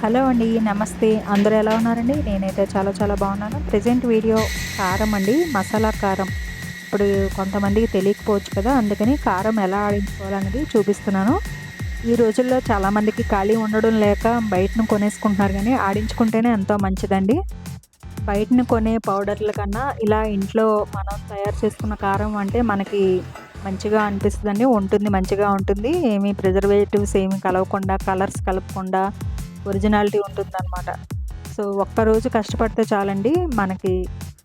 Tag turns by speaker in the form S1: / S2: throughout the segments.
S1: Hello అండి. నమస్తే. అందరూ ఎలా ఉన్నారండి? నేనైతే చాలా చాలా బాగున్నాను. ప్రెజెంట్ వీడియో కారం అండి. మసాలా కారం. ఇప్పుడు కొంతమందికి తెలియకపోవచ్చు కదా! అందుకని కారం ఎలా ఆడించుకోవాలనేది చూపిస్తున్నాను. ఈ రోజుల్లో చాలామందికి ఖాళీ ఉండడం లేక బయటను కొనేసుకుంటున్నారు గానీ, ఆడించుకుంటేనే ఎంతో మంచిదండి. బయటను కొనే పౌడర్ల కన్నా ఇలా ఇంట్లో మనం తయారు చేసుకున్న కారం అంటే మనకి మంచిగా అనిపిస్తదండి. మంచిగా ఉంటుంది. ఏమి ప్రిజర్వేటివ్స్ ఏమి కలవకుండా, కలర్స్ కలపకుండా ఒరిజినాలిటీ ఉంటుందనమాట. సో, ఒక్కరోజు కష్టపడితే చాలండి. మనకి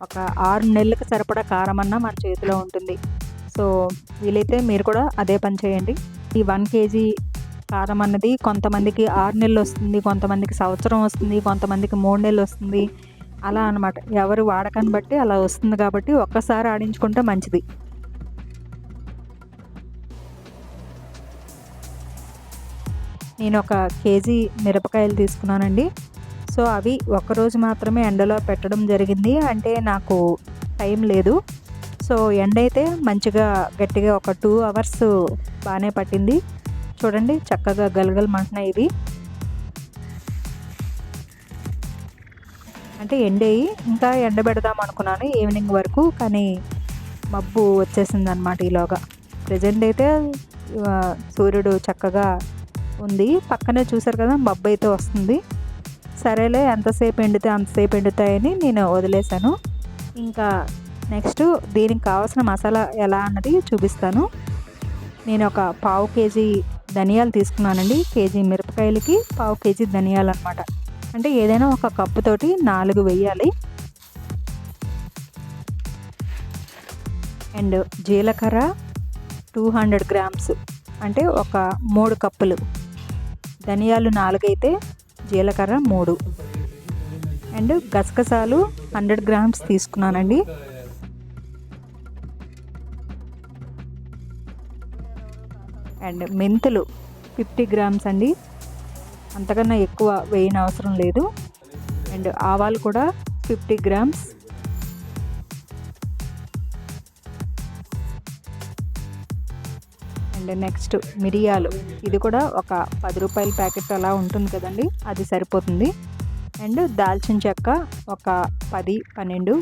S1: ఒక 6 నెలలకు సరిపడా కారమన్నా మన చేతిలో ఉంటుంది. సో, వీలైతే మీరు కూడా అదే పని చేయండి. ఈ 1 కేజీ కారం అన్నది కొంతమందికి 6 నెలలొస్తుంది, కొంతమందికి సంవత్సరం వస్తుంది, కొంతమందికి 3 నెలలొస్తుంది. అలా అనమాట. ఎవరి వాడకాన్ని బట్టి అలా వస్తుంది కాబట్టి ఒక్కసారి ఆడించుకుంటే మంచిది. నేనొక కేజీ మిరపకాయలు తీసుకున్నానండి. సో, అవి ఒకరోజు మాత్రమే ఎండలో పెట్టడం జరిగింది. అంటే నాకు టైం లేదు. సో, ఎండైతే మంచిగా గట్టిగా ఒక 2 అవర్స్ బానే పట్టింది. చూడండి చక్కగా గలగలమంటున్నాయి ఇవి. అంటే ఎండాయి. ఇంకా ఎండబెడదాం అనుకున్నాను ఈవినింగ్ వరకు. కానీ మబ్బు వచ్చేసిందనమాట ఈలోగా. ప్రెజెంట్ అయితే సూర్యుడు చక్కగా ఉంది. పక్కనే చూసారు కదా మబ్బైతే వస్తుంది. సరేలే ఎంతసేపు ఎండితే అంతసేపు ఎండుతాయని నేను వదిలేసాను. ఇంకా నెక్స్ట్ దీనికి కావాల్సిన మసాలా ఎలా అన్నది చూపిస్తాను. నేను ఒక పావు కేజీ ధనియాలు తీసుకున్నానండి. కేజీ మిరపకాయలకి పావు కేజీ ధనియాలు అనమాట. అంటే ఏదైనా ఒక కప్పుతోటి 4 వేయాలి. అండ్ జీలకర్ర 200 గ్రామ్స్, అంటే ఒక 3 కప్పులు. ధనియాలు 4 అయితే జీలకర్ర 3. అండ్ గసగసాలు 100 గ్రామ్స్ తీసుకున్నానండి. అండ్ మెంతులు 50 గ్రామ్స్ అండి. అంతకన్నా ఎక్కువ వేయనవసరం లేదు. అండ్ ఆవాలు కూడా 50 గ్రామ్స్. అండ్ నెక్స్ట్ మిరియాలు. ఇది కూడా ఒక 10 రూపాయల ప్యాకెట్ అలా ఉంటుంది కదండి, అది సరిపోతుంది. అండ్ దాల్చిన చెక్క ఒక 10, 12.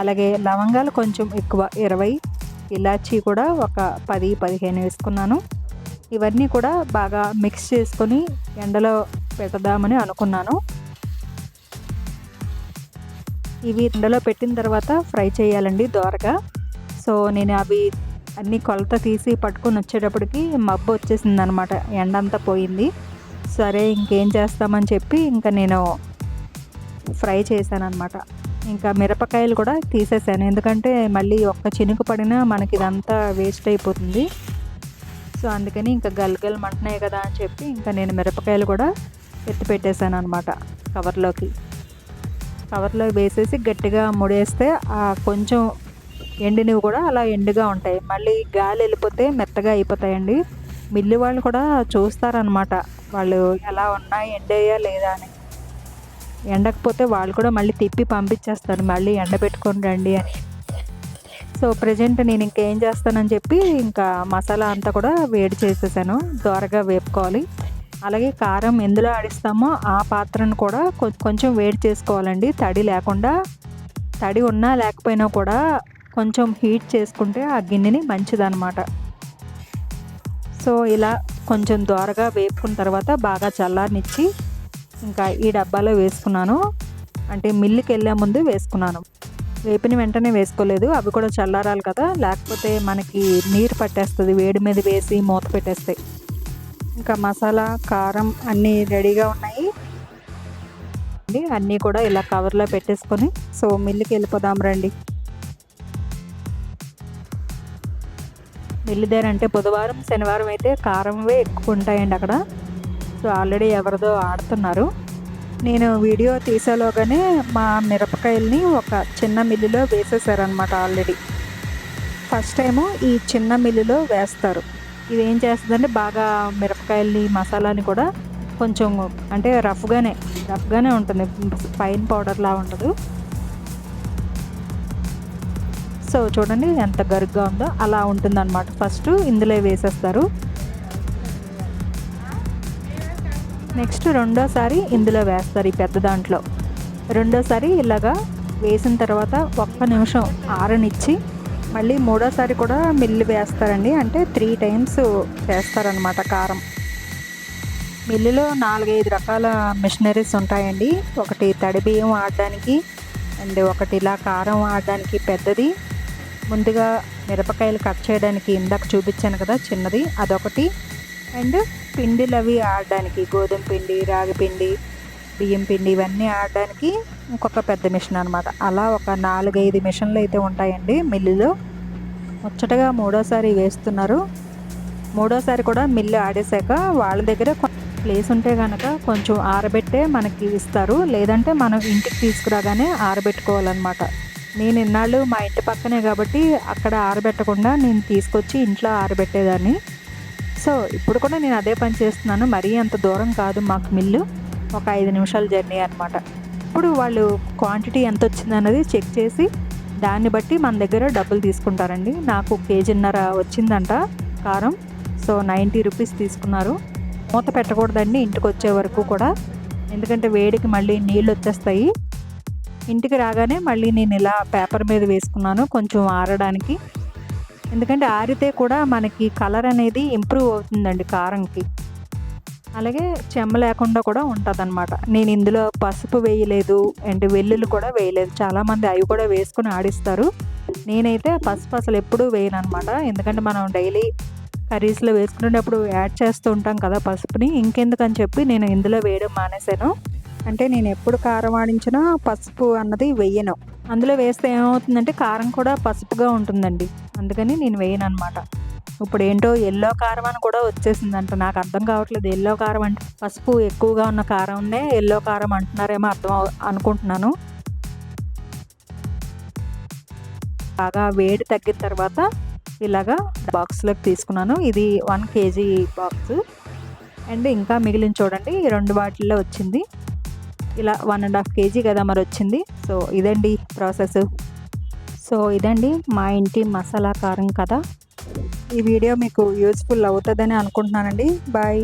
S1: అలాగే లవంగాలు కొంచెం ఎక్కువ 20. ఇలాచీ కూడా ఒక 10, 15 వేసుకున్నాను. ఇవన్నీ కూడా బాగా మిక్స్ చేసుకొని ఎండలో పెడదామని అనుకున్నాను. ఇవి ఎండలో పెట్టిన తర్వాత ఫ్రై చేయాలండి దోరగా. సో, నేను అవి అన్నీ కొలత తీసి పట్టుకొని వచ్చేటప్పటికి మబ్బు వచ్చేసిందనమాట. ఎండంతా పోయింది. సరే ఇంకేం చేస్తామని చెప్పి ఇంకా నేను ఫ్రై చేశాననమాట. ఇంకా మిరపకాయలు కూడా తీసేసాను. ఎందుకంటే మళ్ళీ ఒక్క చినుకు పడినా మనకి ఇదంతా వేస్ట్ అయిపోతుంది. సో, అందుకని ఇంకా గలగలమంటున్నాయి కదా అని చెప్పి ఇంకా నేను మిరపకాయలు కూడా ఎత్తి పెట్టేశాను అనమాట కవర్లోకి. కవర్లో వేసేసి గట్టిగా ముడేస్తే కొంచెం ఎండినవి కూడా అలా ఎండుగా ఉంటాయి. మళ్ళీ గాలి వెళ్ళిపోతే మెత్తగా అయిపోతాయండి. మిల్లు వాళ్ళు కూడా చూస్తారనమాట వాళ్ళు ఎలా ఉన్నాయి, ఎండాయా లేదా అని. ఎండకపోతే వాళ్ళు కూడా మళ్ళీ తిప్పి పంపించేస్తారు, మళ్ళీ ఎండబెట్టుకొని రండి అని. సో, ప్రెజెంట్ నేను ఇంకేం చేస్తానని చెప్పి ఇంకా మసాలా అంతా కూడా వేడి చేసేసాను. దోరగా వేపుకోవాలి. అలాగే కారం ఎందులో ఆడిస్తామో ఆ పాత్రను కూడా కొంచెం వేడి చేసుకోవాలండి. తడి లేకుండా. తడి ఉన్నా లేకపోయినా కూడా కొంచెం హీట్ చేసుకుంటే ఆ గిన్నెని మంచిదన్నమాట. సో, ఇలా కొంచెం దోరగా వేపుకున్న తర్వాత బాగా చల్లారనిచ్చి ఇంకా ఈ డబ్బాలో వేసుకున్నాను. అంటే మిల్లుకి వెళ్ళే ముందు వేసుకున్నాను. వేపిన వెంటనే వేసుకోలేదు. అవి కూడా చల్లారాలి కదా, లేకపోతే మనకి నీరు పట్టేస్తుంది వేడి మీద వేసి మూత పెట్టేస్తాయి. ఇంకా మసాలా, కారం అన్నీ రెడీగా ఉన్నాయి. అన్నీ కూడా ఇలా కవర్లో పెట్టేసుకొని సో మిల్లుకి వెళ్ళిపోదాం రండి. మిల్లు దగ్గర అంటే బుధవారం, శనివారం అయితే కారంవే ఎక్కువ ఉంటాయండి అక్కడ. సో, ఆల్రెడీ ఎవరిదో ఆడుతున్నారు. నేను వీడియో తీసేలోగానే మా మిరపకాయల్ని ఒక చిన్న మిల్లులో వేసేసారనమాట ఆల్రెడీ. ఫస్ట్ టైము ఈ చిన్న మిల్లులో వేస్తారు. ఇది ఏం చేస్తుందంటే బాగా మిరపకాయల్ని, మసాలాని కూడా కొంచెం అంటే రఫ్గానే ఉంటుంది. ఫైన్ పౌడర్లా ఉండదు. సో, చూడండి ఎంత గరుగ్గా ఉందో అలా ఉంటుందన్నమాట. ఫస్ట్ ఇందులో వేసేస్తారు. నెక్స్ట్ రెండోసారి ఇందులో వేస్తారు ఈ పెద్ద దాంట్లో. రెండోసారి ఇలాగా వేసిన తర్వాత ఒక్క నిమిషం ఆరనిచ్చి మళ్ళీ మూడోసారి కూడా మిల్లు వేస్తారండి. అంటే 3 టైమ్స్ వేస్తారనమాట కారం. మిల్లులో 4-5 రకాల మిషనరీస్ ఉంటాయండి. ఒకటి తడి బియ్యం ఆడడానికి, అండ్ ఒకటి ఇలా కారం ఆడడానికి పెద్దది, ముందుగా మిరపకాయలు కట్ చేయడానికి ఇందాక చూపించాను కదా చిన్నది, అదొకటి, అండ్ పిండిలు అవి ఆడడానికి గోధుమ పిండి, రాగి పిండి, బియ్యం పిండి ఇవన్నీ ఆడడానికి ఇంకొక పెద్ద మిషన్ అనమాట. అలా ఒక 4-5 మిషన్లు అయితే ఉంటాయండి మిల్లులో. ముచ్చటగా మూడోసారి వేస్తున్నారు. మూడోసారి కూడా మిల్లు ఆడేశాక వాళ్ళ దగ్గర ప్లేస్ ఉంటే కనుక కొంచెం ఆరబెట్టే మనకి ఇస్తారు, లేదంటే మనం ఇంటికి తీసుకురాగానే ఆరబెట్టుకోవాలన్నమాట. నేను ఇన్నాళ్ళు మా ఇంటి పక్కనే కాబట్టి అక్కడ ఆరబెట్టకుండా నేను తీసుకొచ్చి ఇంట్లో ఆరబెట్టేదాన్ని. సో ఇప్పుడు కూడా నేను అదే పని చేస్తున్నాను. మరీ అంత దూరం కాదు మాకు మిల్లు, ఒక 5 నిమిషాల జర్నీ అనమాట. ఇప్పుడు వాళ్ళు క్వాంటిటీ ఎంత వచ్చిందన్నది చెక్ చేసి దాన్ని బట్టి మన దగ్గర డబ్బులు తీసుకుంటారండి. నాకు 1.5 కేజీ వచ్చిందంట కారం. సో 90 రూపీస్ తీసుకున్నారు. మూత పెట్టకూడదండి ఇంటికి వచ్చే వరకు కూడా, ఎందుకంటే వేడికి మళ్ళీ నీళ్ళు వచ్చేస్తాయి. ఇంటికి రాగానే మళ్ళీ నేను ఇలా పేపర్ మీద వేసుకున్నాను కొంచెం ఆరడానికి. ఎందుకంటే ఆరితే కూడా మనకి కలర్ అనేది ఇంప్రూవ్ అవుతుందండి కారంకి, అలాగే చెమ్మ లేకుండా కూడా ఉంటుందన్నమాట. నేను ఇందులో పసుపు వేయలేదు అండ్ వెల్లుల్లి కూడా వేయలేదు. చాలామంది అవి కూడా వేసుకొని ఆడిస్తారు. నేనైతే పసుపు అసలు ఎప్పుడూ వేయను అనమాట. ఎందుకంటే మనం డైలీ కర్రీస్లో వేసుకునేటప్పుడు యాడ్ చేస్తూ ఉంటాం కదా పసుపుని, ఇంకెందుకని చెప్పి నేను ఇందులో వేయడం మానేశాను. అంటే నేను ఎప్పుడు కారం ఆడించినా పసుపు అన్నది వెయ్యను. అందులో వేస్తే ఏమవుతుందంటే కారం కూడా పసుపుగా ఉంటుందండి, అందుకని నేను వేయను అనమాట. ఇప్పుడు ఏంటో ఎల్లో కారం అని కూడా వచ్చేసిందంట. నాకు అర్థం కావట్లేదు. ఎల్లో కారం అంటే పసుపు ఎక్కువగా ఉన్న కారంనే ఎల్లో కారం అంటున్నారేమో అనుకుంటున్నాను. బాగా వేడి తగ్గిన తర్వాత ఇలాగా బాక్స్లోకి తీసుకున్నాను. ఇది 1 కేజీ బాక్స్, అండ్ ఇంకా మిగిలిన చూడండి ఈ 2 వాటిల్లో వచ్చింది. ఇలా 1.5 కేజీ కదా మరి వచ్చింది. సో ఇదండి ప్రాసెస్. సో ఇదండి మా ఇంటి మసాలా కారం కదా. ఈ వీడియో మీకు యూస్ఫుల్ అవుతుందని అనుకుంటున్నానండి. బాయ్.